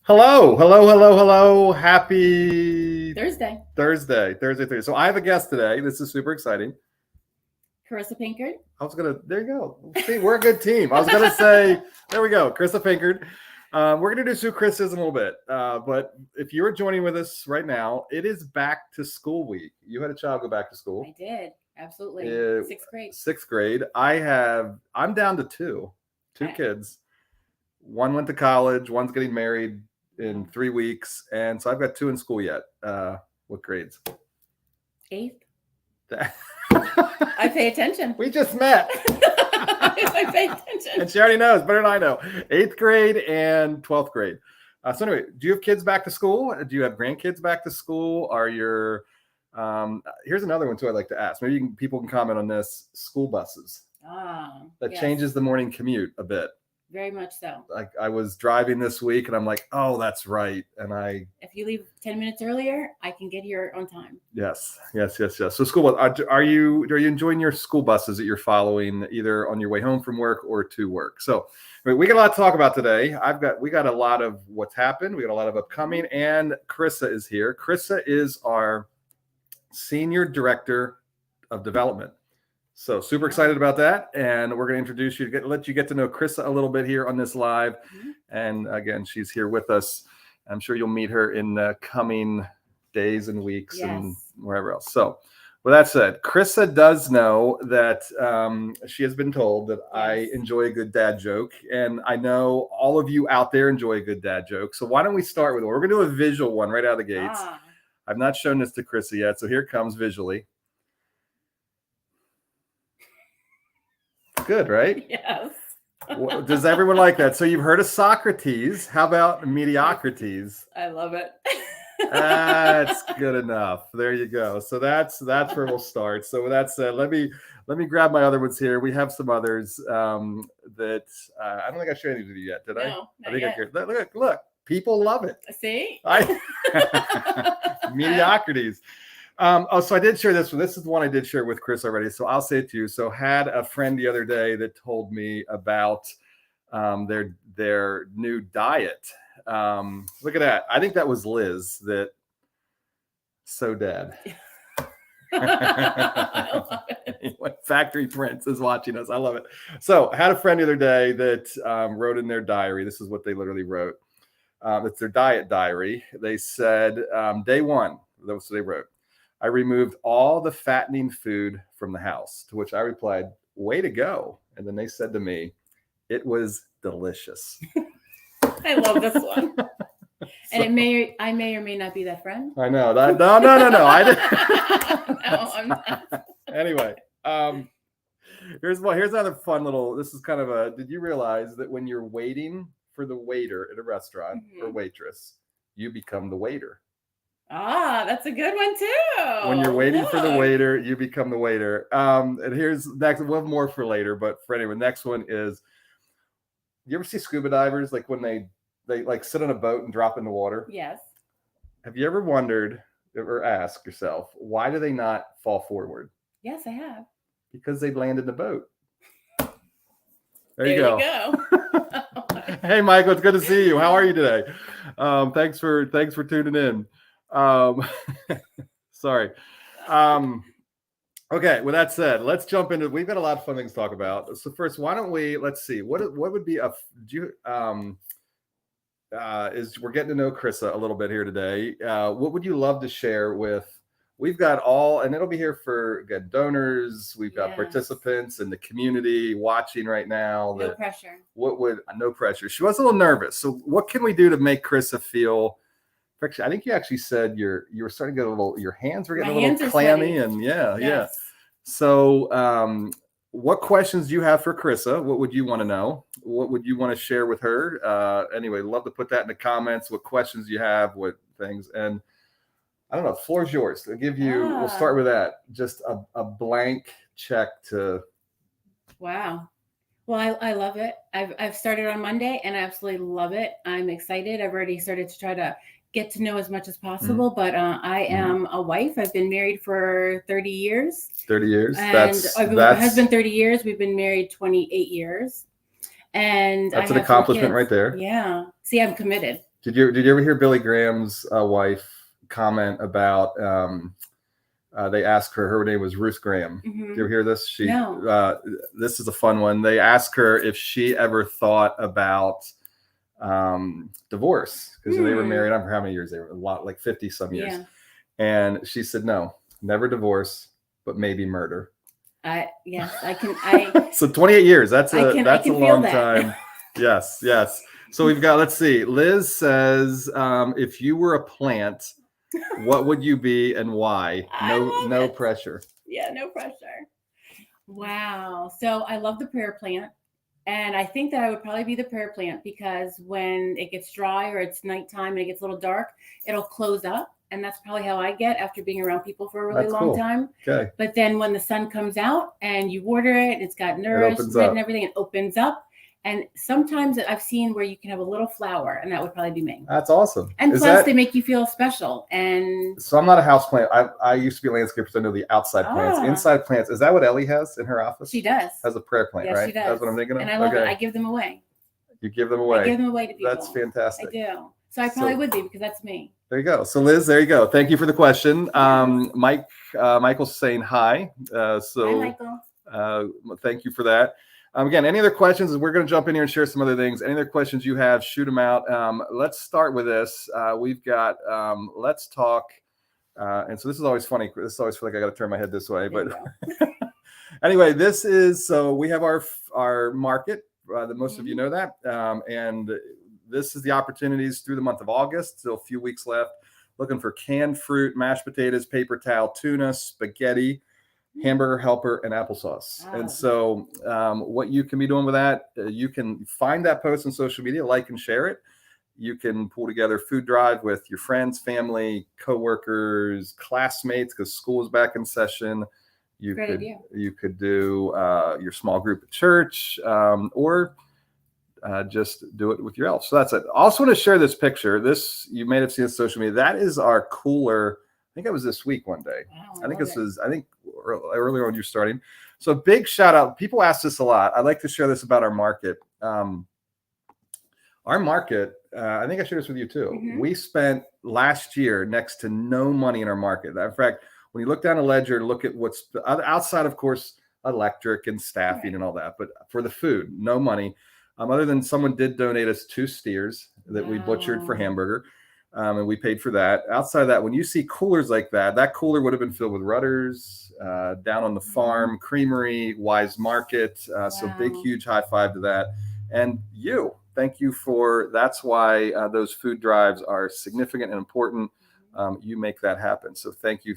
Hello, hello, hello, hello. Happy Thursday. Thursday. So I have a guest today. This is super exciting. Carissa Pinkard. There you go. See, we're a good team. I was gonna say, there we go, Krista Pinkard. We're gonna do who Chris is in a little bit. But if you are joining with us right now, it is back to school week. You had a child go back to school. I did. Absolutely. Sixth grade. Sixth grade. I'm down to two kids. One went to college, one's getting married in 3 weeks, and so I've got two in school yet. What grades? Eighth. I pay attention. We just met. I pay attention. And she already knows better than I know. 8th grade and 12th grade. So anyway, do you have kids back to school? Do you have grandkids back to school? Are your here's another one too I'd like to ask. Maybe people can comment on this. School buses. That changes the morning commute a bit. Very much so. Like I was driving this week and I'm like, oh, that's right. And if you leave 10 minutes earlier, I can get here on time. Yes. So school bus, are you enjoying your school buses that you're following either on your way home from work or to work? So we got a lot to talk about today. We got a lot of what's happened. We got a lot of upcoming, and Carissa is here. Carissa is our Senior Director of Development. So super excited about that, and we're going to introduce you let you get to know Carissa a little bit here on this live. And again, she's here with us. I'm sure you'll meet her in the coming days and weeks and wherever else. So with that said, Carissa does know that she has been told that I enjoy a good dad joke, and I know all of you out there enjoy a good dad joke. So why don't we start with one? We're going to do a visual one right out of the gates. I've not shown this to Carissa yet, so here it comes visually. Good, right? Yes. Does everyone like that? So you've heard of Socrates. How about mediocrities? I love it. That's good enough. There you go. So that's where we'll start. So with that said, let me grab my other ones here. We have some others that I don't think I shared any with you yet, did I? No, I think I did. Look, people love it. See? Mediocrities. So I did share this one. This is the one I did share with Chris already. So I'll say it to you. So had a friend the other day that told me about their new diet. Look at that. I think that was Liz that So Dad. I love it. Factory Prince is watching us. I love it. So I had a friend the other day that wrote in their diary. This is what they literally wrote. It's their diet diary. They said, day one, that's what they wrote. I removed all the fattening food from the house, to which I replied, way to go. And then they said to me, it was delicious. I love this one. And I may or may not be that friend. I know that. No. I didn't. No, I'm not. Anyway, here's another fun little. This is kind of a. Did you realize that when you're waiting for the waiter at a restaurant or waitress, you become the waiter? That's a good one too. When you're waiting for the waiter, you become the waiter. And here's next. We'll have more for later, but for anyway, next one is. You ever see scuba divers like when they like sit on a boat and drop in the water? Yes. Have you ever wondered or asked yourself, why do they not fall forward? Yes, I have. Because they land in the boat. There you go. Hey, Michael, it's good to see you. How are you today? Thanks for tuning in. Sorry. Okay, with that said, let's jump into. We've got a lot of fun things to talk about. So first, why don't we? Let's see. What would be we're getting to know Carissa a little bit here today. What would you love to share with? We've got and it'll be here for donors. We've got participants in the community watching right now. No pressure. No pressure. She was a little nervous. So what can we do to make Carissa feel? I think you actually said you were starting to get your hands were getting a little clammy, and yeah. So, what questions do you have for Carissa? What would you want to know? What would you want to share with her? Anyway, love to put that in the comments. What questions you have? What things? And I don't know. The floor is yours. I'll give you. We'll start with that. Just a blank check to. Wow. Well, I love it. I've started on Monday, and I absolutely love it. I'm excited. I've already started to try to get to know as much as possible, but I am a wife. I've been married for 30 years. 30 years? And I've been with my husband 30 years. We've been married 28 years. And that's an accomplishment right there. Yeah. See, I'm committed. Did you ever hear Billy Graham's wife comment about? They asked her. Her name was Ruth Graham. Mm-hmm. Did you ever hear this? No. This is a fun one. They asked her if she ever thought about divorce because they were married. I don't know how many years they were. A lot, like 50 some years. Yeah. And she said, "No, never divorce, but maybe murder." Yes, I can. So 28 years. That's a long time. Yes. So we've got. Let's see. Liz says, if you were a plant, what would you be and why? No pressure. Yeah, no pressure. Wow. So I love the prayer plant. And I think that I would probably be the prayer plant because when it gets dry or it's nighttime and it gets a little dark, it'll close up. And that's probably how I get after being around people for a really long time. Okay. But then when the sun comes out and you water it, it's got nourishment and everything, it opens up. And sometimes I've seen where you can have a little flower, and that would probably be me. That's awesome. And plus, they make you feel special. And so I'm not a house plant. I used to be a landscaper, so I know the outside plants. Inside plants, is that what Ellie has in her office? She does. Has a prayer plant, yes, right? She does. That's what I'm thinking of. And I love it. I give them away. You give them away. I give them away to people. That's fantastic. I do. So I probably would be because that's me. There you go. So Liz, there you go. Thank you for the question. Michael's saying hi. Hi, Michael. Thank you for that. Again, any other questions? We're going to jump in here and share some other things. Any other questions you have, shoot them out. Let's start with this. We've got, let's talk. And so this is always funny. This is always feel like I got to turn my head this way. But anyway, this is, so we have our market. That most of you know that. And this is the opportunities through the month of August. Still a few weeks left. Looking for canned fruit, mashed potatoes, paper towel, tuna, spaghetti, hamburger helper, and applesauce. Wow. And so what you can be doing with that, you can find that post on social media, like and share it. You can pull together food drive with your friends, family, coworkers, classmates, because school is back in session. You could do your small group at church, or just do it with your elf. So that's it. I also want to share this picture. This, you may have seen on social media. That is our cooler. I think it was this week one day. Wow, I think earlier when you're starting. So big shout out. People ask this a lot. I'd like to share this about our market. Our market, I think I shared this with you too. Mm-hmm. We spent last year next to no money in our market. In fact, when you look down a ledger and look at what's outside, of course, electric and staffing and all that, but for the food, no money. Other than someone did donate us 2 steers that we butchered for hamburger. And we paid for that. Outside of that, when you see coolers like that, that cooler would have been filled with Rudders, down on the farm, creamery, Wise Market. So big, huge high five to that. And thank you for, that's why those food drives are significant and important. You make that happen. So thank you.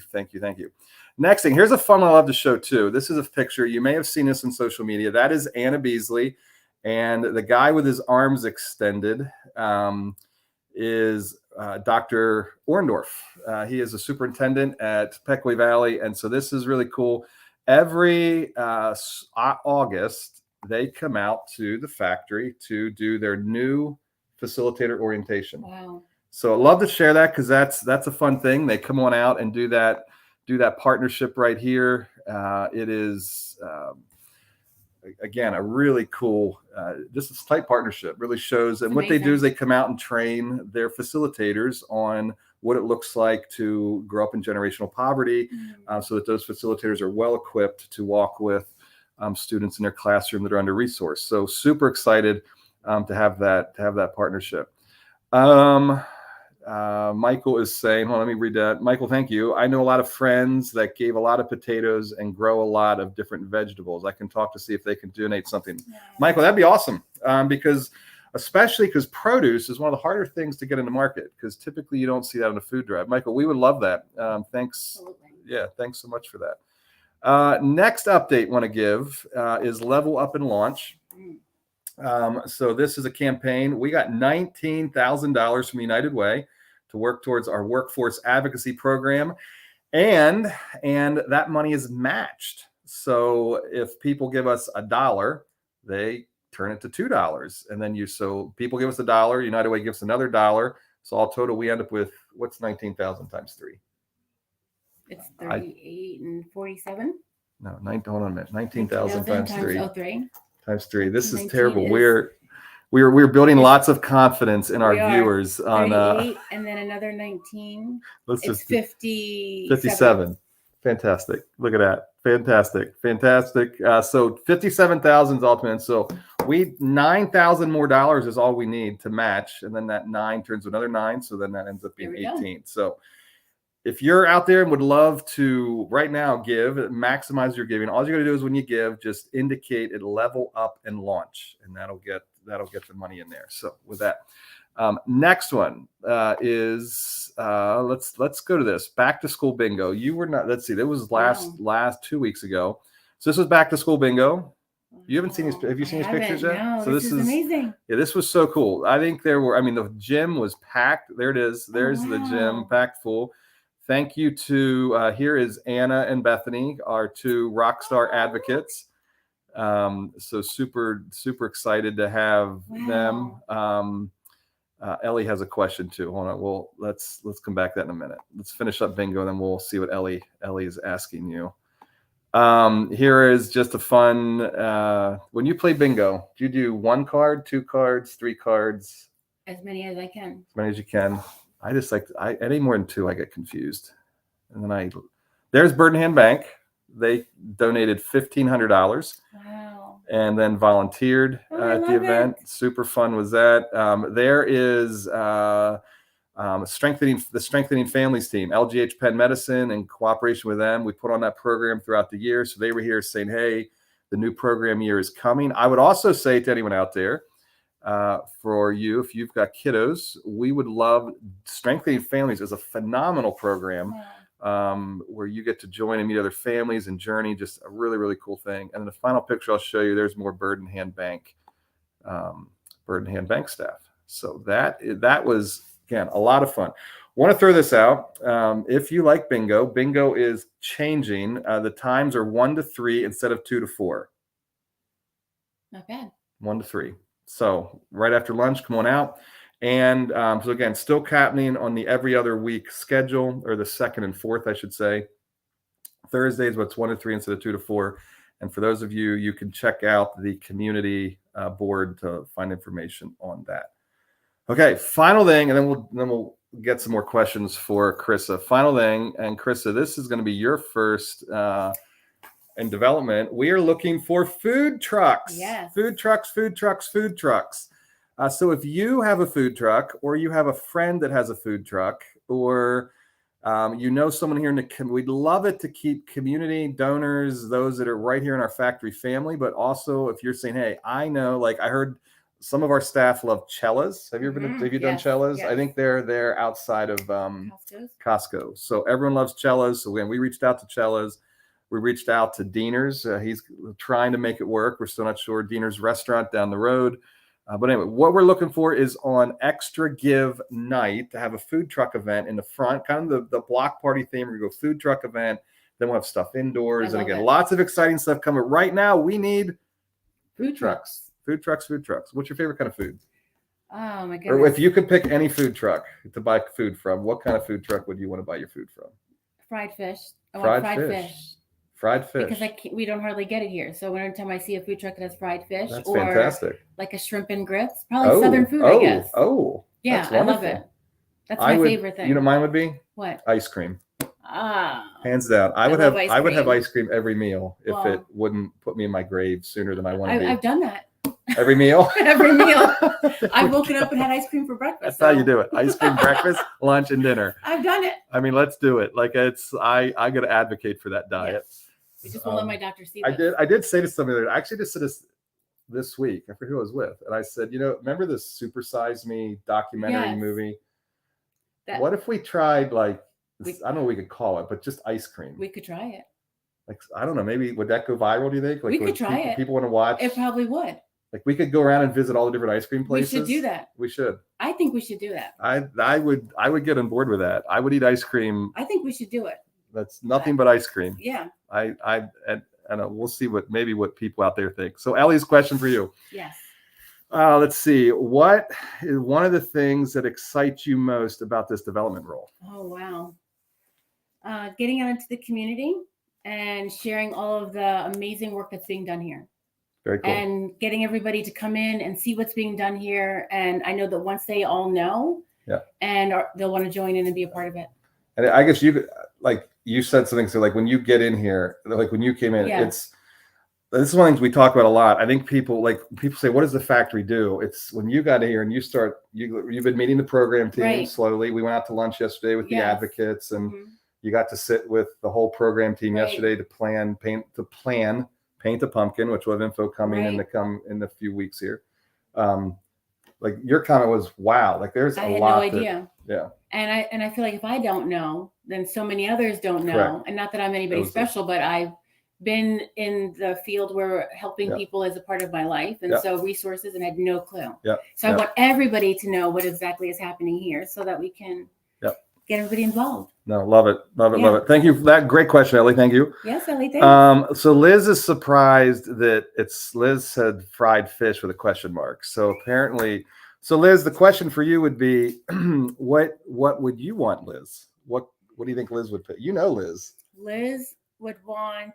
Next thing, here's a fun one I love to show too. This is a picture. You may have seen this on social media. That is Anna Beasley. And the guy with his arms extended is Dr. Orndorff. He is a superintendent at Pequay Valley. And so this is really cool. Every August, they come out to the factory to do their new facilitator orientation. Wow. So I'd love to share that because that's a fun thing. They come on out and do that partnership right here. It is, again, a really cool, just this tight partnership really shows. And what they do is they come out and train their facilitators on what it looks like to grow up in generational poverty, so that those facilitators are well equipped to walk with students in their classroom that are under resourced. So super excited to have that partnership. Michael is saying, well, let me read that. Michael, thank you. I know a lot of friends that gave a lot of potatoes and grow a lot of different vegetables. I can talk to see if they can donate something. Yeah. Michael, that'd be awesome. Especially because produce is one of the harder things to get in the market, because typically you don't see that on a food drive. Michael, we would love that. Thanks. Absolutely. Yeah, thanks so much for that. Next update I want to give is Level Up and Launch. So this is a campaign. We got $19,000 from United Way to work towards our workforce advocacy program. And that money is matched. So if people give us $1, they turn it to $2. And then so people give us $1, United Way gives another $1. So all total, we end up with, what's 19,000 times 3? It's 38 and 47. No, hold on a minute. 19,000 times 3. Oh, 3. Times 3. This is terrible. we're building It's- lots of confidence in our we are. viewers on 38 and then another 19. let's It's just 57. Fantastic. Look at that. Fantastic. So 57,000 is ultimate. So 9,000 more dollars is all we need to match. And then that 9 turns to another 9. So then that ends up being 18. So if you're out there and would love to right now maximize your giving, all you got to do is when you give, just indicate it, level up and launch, and that'll get the money in there. So with that, next one is let's go to this back to school bingo. You were not. Let's see. That was last 2 weeks ago. So this was back to school bingo. You haven't seen these? Have you seen these pictures yet? No, so this is amazing. Yeah, this was so cool. I think the gym was packed. There it is. There's the gym packed full. Thank you to here is Anna and Bethany, our 2 rock star advocates. So super excited to have them. Ellie has a question too. Hold on. Well, let's come back to that in a minute. Let's finish up bingo, and then we'll see what Ellie is asking you. Here is just a fun. When you play bingo, do you do 1 card, 2 cards, 3 cards? As many as I can. As many as you can. I just any more than 2, I get confused. And then there's Bird in Hand Bank. They donated $1,500. Wow. And then volunteered at the event. Super fun was that. There is Strengthening Families team, LGH Penn Medicine, in cooperation with them. We put on that program throughout the year. So they were here saying, hey, the new program year is coming. I would also say to anyone out there, for you, if you've got kiddos, we would love Strengthening Families is a phenomenal program where you get to join and meet other families and journey. Just a really, really cool thing. And then the final picture I'll show you, there's more Bird in Hand Bank staff. So that was, again, a lot of fun. Want to throw this out. If you like bingo is changing. The times are 1 to 3 instead of 2 to 4. Not bad. 1 to 3. So right after lunch, come on out. And so again, still happening on the every other week schedule, or the 2nd and 4th, I should say. Thursdays, but it's 1 to 3 instead of 2 to 4. And for those of you, you can check out the community board to find information on that. Okay, final thing, and then we'll get some more questions for Krissa. Final thing, and Krissa, this is going to be your first in development. We are looking for food trucks. Yes. Food trucks. So if you have a food truck, or you have a friend that has a food truck, or you know someone here we'd love it to keep community donors, those that are right here in our factory family. But also, if you're saying, hey, I know, like I heard some of our staff love Cella's. Have you done Cella's? Yes. I think they're outside of Costco. So everyone loves Cella's. So when we reached out to Cella's, we reached out to Diener's. He's trying to make it work. We're still not sure. Diener's restaurant down the road. But anyway, what we're looking for is on Extra Give Night to have a food truck event in the front, kind of the block party theme. We're going to go food truck event. Then we'll have stuff indoors. And again, lots of exciting stuff coming. Right now, we need food trucks. Food trucks. What's your favorite kind of food? Oh, my goodness. Or if you could pick any food truck to buy food from, what kind of food truck would you want to buy your food from? Fried fish. Fried fish. Because we don't hardly get it here. So every time I see a food truck that has fried fish, that's fantastic. Like a shrimp and grits, probably Southern food, I guess. Yeah, I love it. That's my favorite thing. You know, mine would be what? Ice cream. Ah, hands down. I would have ice cream every meal if it wouldn't put me in my grave sooner than I want to be. I've done that. Every meal? Every meal. I've woken up and had ice cream for breakfast. That's how you do it. Ice cream, breakfast, lunch, and dinner. I've done it. I mean, let's do it. Like I got to advocate for that diet. Yes. We just won't let my doctor see this. I did say to somebody, I actually just said this week, I forget who I was with, and I said, remember this Super Size Me documentary movie? What if we tried I don't know what we could call it, but just ice cream? We could try it. Like, I don't know, maybe would that go viral, do you think? Like, we could try it. People want to watch? It probably would. Like, we could go around and visit all the different ice cream places. We should do that. We should. I think we should do that. I would get on board with that. I would eat ice cream. I think we should do it. That's nothing but ice cream. Yeah. I we'll see what people out there think. So Ellie's question for you. Yes. Let's see. What is one of the things that excites you most about this development role? Oh, wow. Getting out into the community and sharing all of the amazing work that's being done here. Very cool. and getting everybody to come in and see what's being done here. And I know that once they all know, and they'll want to join in and be a part of it. And I guess you said something. So like when you get in here, like when you came in, this is one of the things we talk about a lot. I think people say, what does the factory do? It's when you got here and you've been meeting the program team slowly. We went out to lunch yesterday with the advocates, and you got to sit with the whole program team yesterday to paint a pumpkin, which we'll have info coming in a few weeks here. Like your comment was, wow, like there's I a had lot. No idea. And I feel like if I don't know, then so many others don't know. Correct. And not that I'm anybody special, but I've been in the field where helping people is a part of my life, and so resources, and had no clue. So I want everybody to know what exactly is happening here, so that we can get everybody involved. No, love it. Thank you for that. Great question, Ellie. Thank you. Yes, Ellie, thanks. So Liz is surprised that Liz said fried fish with a question mark. So apparently, Liz, the question for you would be, what would you want, Liz? What do you think Liz would pick? You know, Liz. Liz would want.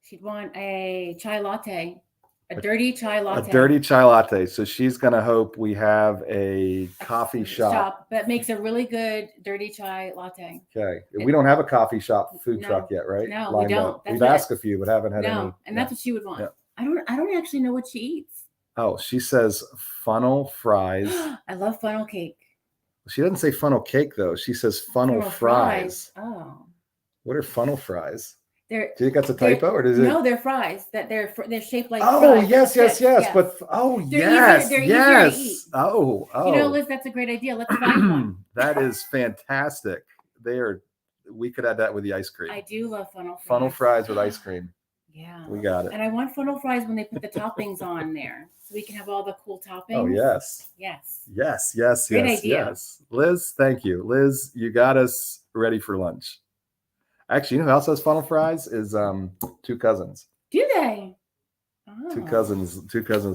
She'd want a chai latte. A dirty chai latte. A dirty chai latte. So she's going to hope we have a coffee shop that makes a really good dirty chai latte. Okay. We don't have a coffee shop food truck yet, right? No, we don't. We've asked a few, but haven't had any. And that's what she would want. I don't actually know what she eats. Oh, she says funnel fries. I love funnel cake. She doesn't say funnel cake, though. She says funnel fries. Oh. What are funnel fries? Do you think that's a typo, or does it? No, they're fries. That they're shaped like. Oh fries. Yes. But yes. They're easier to eat. Oh. You know, Liz, that's a great idea. Let's find one. That is fantastic. We could add that with the ice cream. I do love funnel fries. Funnel fries with ice cream. Yeah, we got it. And I want funnel fries when they put the toppings on there, so we can have all the cool toppings. Oh yes. Great idea. Yes. Liz, thank you. Liz, you got us ready for lunch. Actually, you know who else has funnel fries? Is Two Cousins. Do they? Oh. Two cousins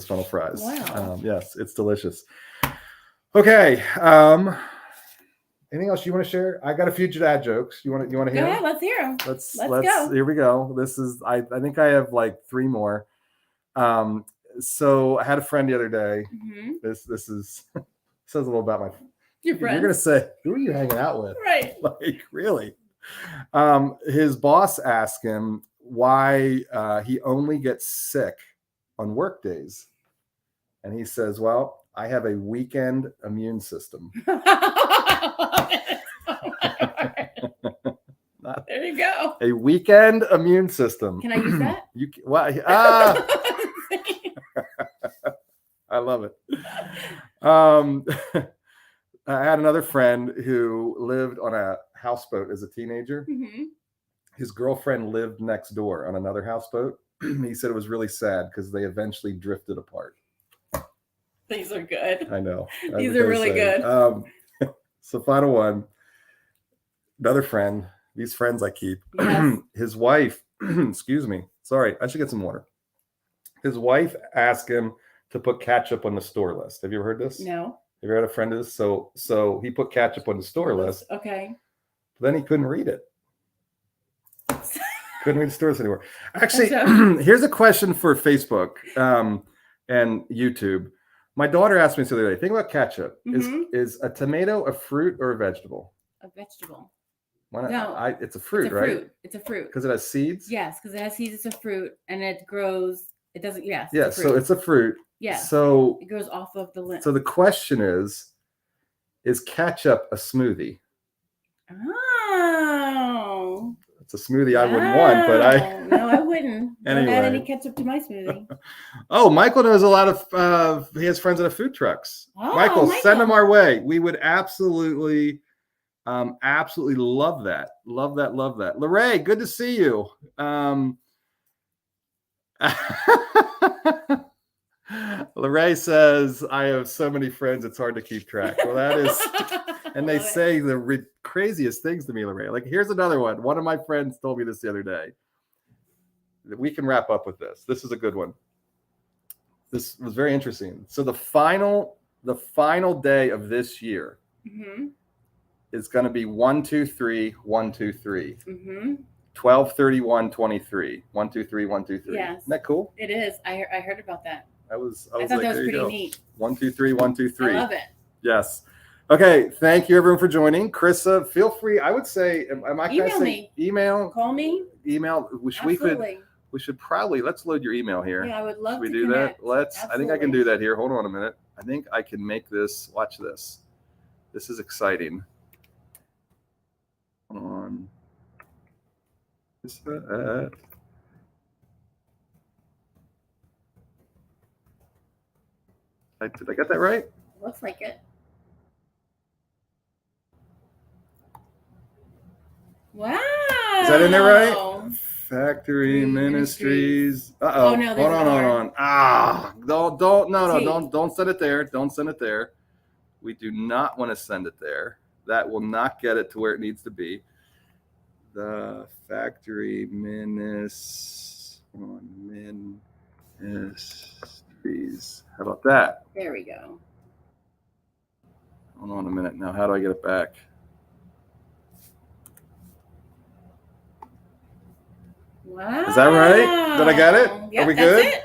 funnel fries. Wow. Yes, it's delicious. Okay. Anything else you want to share? I got a few dad jokes. You want to hear? Go ahead, let's hear them. Let's go. Here we go. This is I think I have like 3 more. So I had a friend the other day. Mm-hmm. This is says a little about my. Your friend. You're gonna say, who are you hanging out with? Right. Like really. His boss asked him why he only gets sick on work days, and he says, "Well, I have a weekend immune system." There you go. A weekend immune system. Can I use that? I love it. I had another friend who lived on a houseboat as a teenager. Mm-hmm. His girlfriend lived next door on another houseboat. He said it was really sad because they eventually drifted apart. These are good. I know. These are really good. So final one. Another friend. These friends I keep. Yes. His wife. Excuse me. Sorry, I should get some water. His wife asked him to put ketchup on the store list. Have you ever heard this? No. Have you ever had a friend of this? So he put ketchup on the store list. Okay. But then he couldn't read it. Couldn't read the stores anymore. Actually, here's a question for Facebook and YouTube. My daughter asked me this the other day. Think about ketchup. Mm-hmm. Is a tomato a fruit or a vegetable? A vegetable. Why not? No, it's a fruit, right? It's a fruit. Because it has seeds? Yes, because it has seeds. It's a fruit, and it grows. It doesn't. Yes. Yeah. So it's a fruit. Yeah. So it goes off of the limb. So the question is ketchup a smoothie? Oh. It's a smoothie I wouldn't want, but no, I wouldn't. Anyway. Don't add any ketchup to my smoothie. Oh, Michael knows a lot of. He has friends that have food trucks. Oh, Michael, send them our way. We would absolutely love that. Love that. Lorraine, good to see you. Lorraine says, I have so many friends, it's hard to keep track. Well, that is, and they say the craziest things to me, Lorraine. Like, here's another one. One of my friends told me this the other day. We can wrap up with this. This is a good one. This was very interesting. So the final day of this year is going to be 1, 2, 3, 1, 2, 3. Mm-hmm. 12/31/23. 123 123. Yes. Isn't that cool? It is. I heard about that. I was I thought like, that was there you pretty go. neat. 123 123. I love it. Yes. Okay. Thank you everyone for joining. Krista, feel free. I would say, am I Email me? Email. Call me. Email. Absolutely. We should probably, let's load your email here. Yeah, I would love should we to do connect. that? Let's, Absolutely. I think I can do that here. Hold on a minute. I think I can make this, watch this. This is exciting. Hold on. Did I get that right? Looks like it. Wow. Is that in there right? Factory Ministries. Uh-oh. Oh, no, hold on. Don't send it there. Don't send it there. We do not want to send it there. That will not get it to where it needs to be. The Factory Ministries. How about that? There we go. Hold on a minute. Now, how do I get it back? Wow. Is that right? Did I get it? Yep, Are we that's good? it.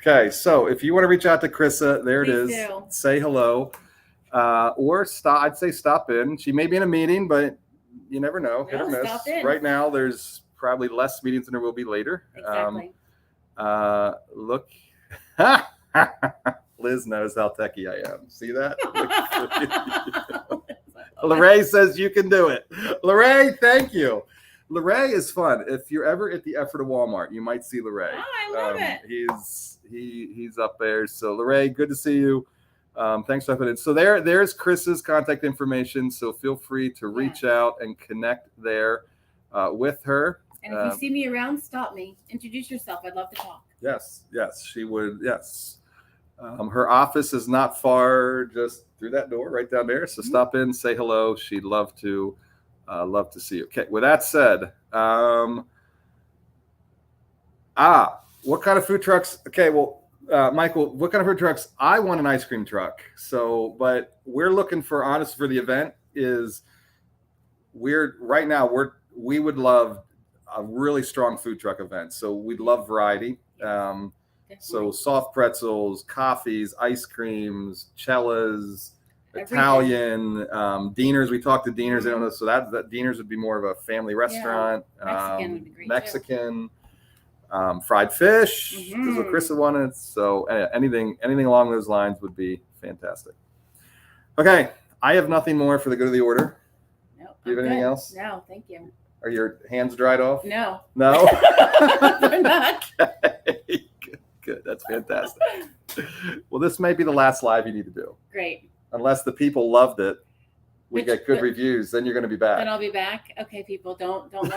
Okay, so if you want to reach out to Krista, there Please it is. do. Say hello. Or stop. I'd say stop in. She may be in a meeting, but you never know. Hit or miss. Stop in. Right now, there's probably less meetings than there will be later. Exactly. Look. Liz knows how techie I am. See that? Lorraine says you can do it. Lorraine, thank you. Lorraine is fun. If you're ever at the Effort of Walmart, you might see Lorraine. Oh, I love it. He's up there. So Lorraine, good to see you. Thanks for having it. So there's Chris's contact information. So feel free to reach out and connect there with her. And if you see me around, stop me. Introduce yourself. I'd love to talk. Yes, she would. Yes. Her office is not far, just through that door right down there. So stop in, say hello. She'd love to see you. Okay. With that said, what kind of food trucks? Okay. Well, Michael, what kind of food trucks? I want an ice cream truck. So, but we're looking for, honest, for the event is we would love a really strong food truck event. So we'd love variety. So soft pretzels, coffees, ice creams, cellas, Italian, Dieners. We talked to Dieners. I don't know. So that Dieners would be more of a family restaurant. Mexican would be great. Mexican, fried fish is what Krista wanted. So anything along those lines would be fantastic. Okay, I have nothing more for the good of the order. No. Do you have anything else? No, thank you. Are your hands dried off? No. No? They're not. Okay. Good. That's fantastic. Well, this may be the last live you need to do. Great. Unless the people loved it, we get good reviews, then you're going to be back. Then I'll be back. Okay, people, don't love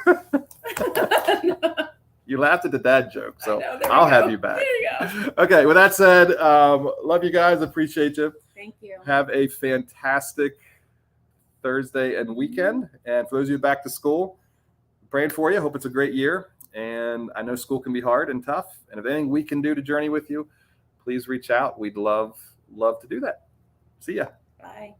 it. You laughed at the dad joke, so I'll have you back. There you go. Okay, with that said, love you guys. Appreciate you. Thank you. Have a fantastic Thursday and weekend. And for those of you back to school, praying for you. Hope it's a great year. And I know school can be hard and tough. And if anything we can do to journey with you, please reach out. We'd love to do that. See ya. Bye.